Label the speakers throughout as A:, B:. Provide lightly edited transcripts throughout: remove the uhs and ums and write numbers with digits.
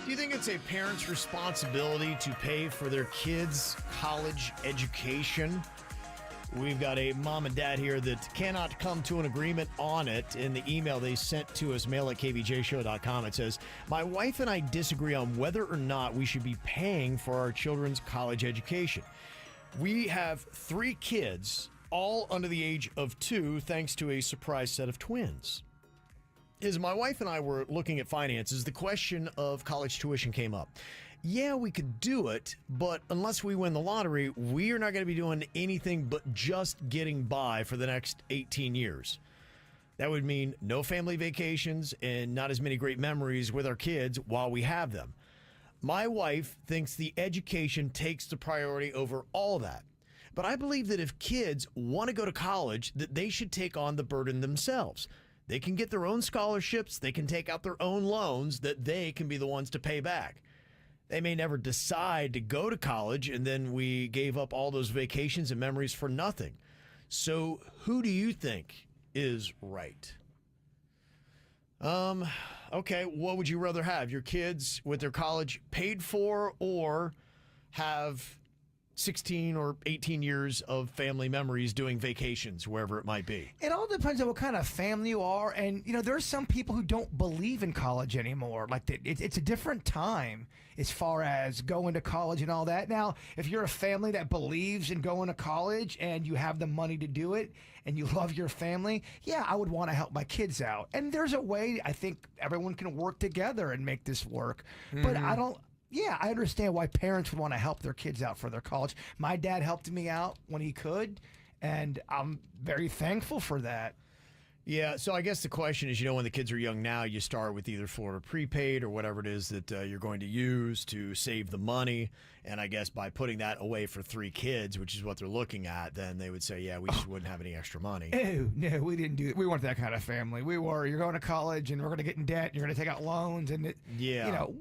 A: Do you think it's a parent's responsibility to pay for their kids' college education? We've got a mom and dad here that cannot come to an agreement on it. In the email they sent to us, mail@kvjshow.com, it says, my wife and I disagree on whether or not we should be paying for our children's college education. We have 3 kids, all under the age of 2, thanks to a surprise set of twins. As my wife and I were looking at finances, the question of college tuition came up. Yeah, we could do it, but unless we win the lottery, we are not going to be doing anything but just getting by for the next 18 years. That would mean no family vacations and not as many great memories with our kids while we have them. My wife thinks the education takes the priority over all that. But I believe that if kids want to go to college, that they should take on the burden themselves. They can get their own scholarships. They can take out their own loans that they can be the ones to pay back. They may never decide to go to college, and then we gave up all those vacations and memories for nothing. So who do you think is right? Okay, what would you rather have? Your kids with their college paid for, or have 16 or 18 years of family memories doing vacations wherever it might be?
B: It all depends on what kind of family you are. And, there's some people who don't believe in college anymore. Like, it's a different time as far as going to college and all that. Now, if you're a family that believes in going to college and you have the money to do it and you love your family, yeah, I would want to help my kids out. And there's a way I think everyone can work together and make this work. But I understand why parents would want to help their kids out for their college. My dad helped me out when he could, and I'm very thankful for that.
A: Yeah, so I guess the question is, when the kids are young now, you start with either Florida prepaid or whatever it is that you're going to use to save the money. And I guess by putting that away for 3 kids, which is what they're looking at, then they would say, yeah, we just wouldn't have any extra money.
B: No, we didn't do it. We weren't that kind of family. We were, you're going to college and we're going to get in debt. You're going to take out loans. And,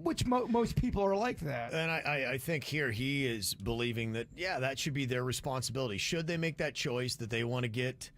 B: which most people are like that.
A: And I think here he is believing that, yeah, that should be their responsibility. Should they make that choice that they want to get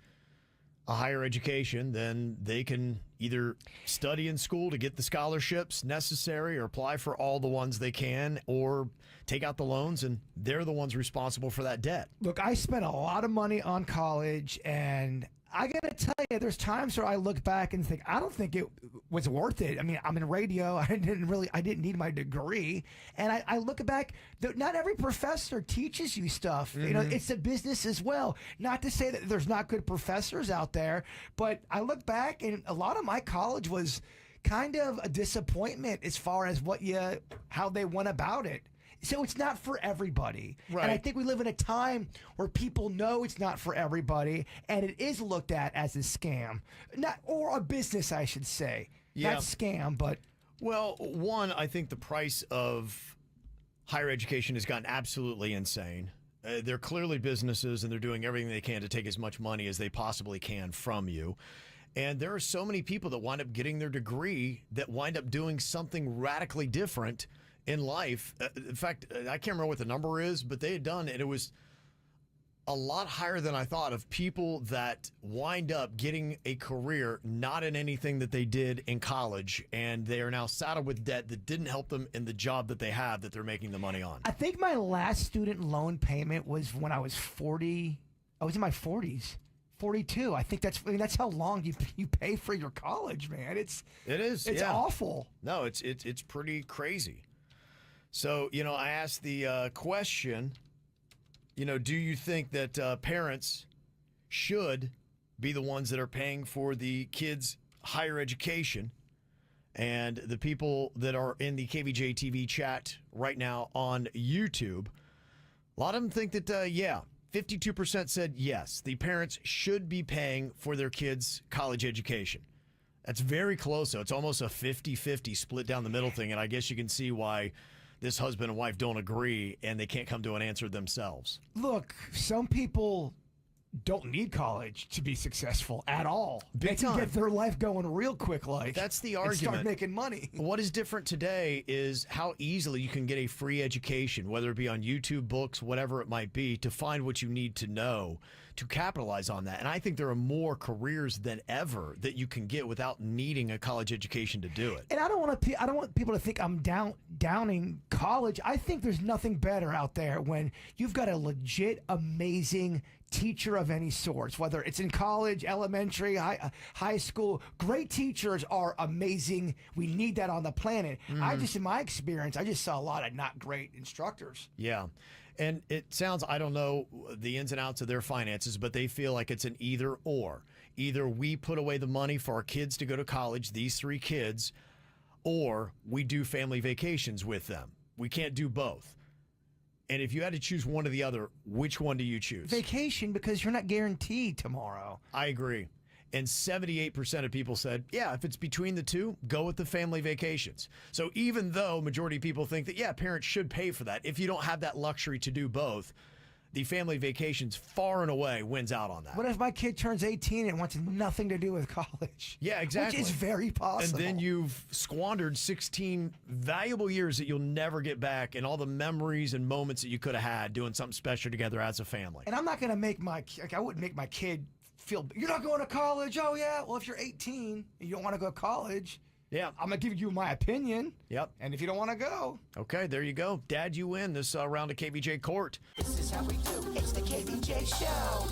A: a higher education, then they can either study in school to get the scholarships necessary or apply for all the ones they can, or take out the loans, and they're the ones responsible for that debt.
B: Look, I spent a lot of money on college, and I got to tell you, there's times where I look back and think, I don't think it was worth it. I mean, I'm in radio. I didn't need my degree. And I look back, not every professor teaches you stuff.
A: Mm-hmm.
B: It's a business as well. Not to say that there's not good professors out there, but I look back and a lot of my college was kind of a disappointment as far as how they went about it. So it's not for everybody.
A: Right.
B: And I think we live in a time where people know it's not for everybody, and it is looked at as a scam. Or a business, I should say.
A: Yeah.
B: Not scam, but...
A: Well, one, I think the price of higher education has gotten absolutely insane. They're clearly businesses, and they're doing everything they can to take as much money as they possibly can from you. And there are so many people that wind up getting their degree that wind up doing something radically different in life. In fact, I can't remember what the number is, but they had done, and it was a lot higher than I thought, of people that wind up getting a career not in anything that they did in college, and they are now saddled with debt that didn't help them in the job that they have that they're making the money on.
B: I think my last student loan payment was when I was 40. I was in my 40s. 42. I think that's how long you pay for your college, man. It is. It's awful.
A: No, it's pretty crazy. So, I asked the question, do you think that parents should be the ones that are paying for the kids' higher education? And the people that are in the KVJ TV chat right now on YouTube, a lot of them think that, 52% said yes, the parents should be paying for their kids' college education. That's very close, though. It's almost a 50-50 split down the middle thing, and I guess you can see why this husband and wife don't agree, and they can't come to an answer themselves.
B: Look, some people don't need college to be successful at all. They can get their life going real quick,
A: that's the argument.
B: And start making money.
A: What is different today is how easily you can get a free education, whether it be on YouTube, books, whatever it might be, to find what you need to know to capitalize on that. And I think there are more careers than ever that you can get without needing a college education to do it.
B: And I don't want people to think I'm downing college. I think there's nothing better out there when you've got a legit, amazing teacher of any sorts, whether it's in college, elementary, high school. Great teachers are amazing. We need that on the planet. In my experience, I just saw a lot of not great instructors.
A: Yeah. And it sounds, I don't know the ins and outs of their finances, but they feel like it's an either or. Either we put away the money for our kids to go to college, these 3 kids, or we do family vacations with them. We can't do both. And if you had to choose one or the other, which one do you choose?
B: Vacation, because you're not guaranteed tomorrow.
A: I agree. And 78% of people said, yeah, if it's between the two, go with the family vacations. So even though majority of people think that, yeah, parents should pay for that, if you don't have that luxury to do both, the family vacations far and away wins out on that.
B: What if my kid turns 18 and wants nothing to do with college?
A: Yeah, exactly.
B: Which is very possible.
A: And then you've squandered 16 valuable years that you'll never get back, and all the memories and moments that you could have had doing something special together as a family.
B: And I'm not going to make I wouldn't make my kid feel, you're not going to college? Oh, yeah. Well, if you're 18 and you don't want to go to college,
A: yeah,
B: I'm going to give you my opinion.
A: Yep.
B: And if you don't want to go.
A: Okay, there you go. Dad, you win this round of KVJ Court.
C: This is how we do. It's the KVJ Show.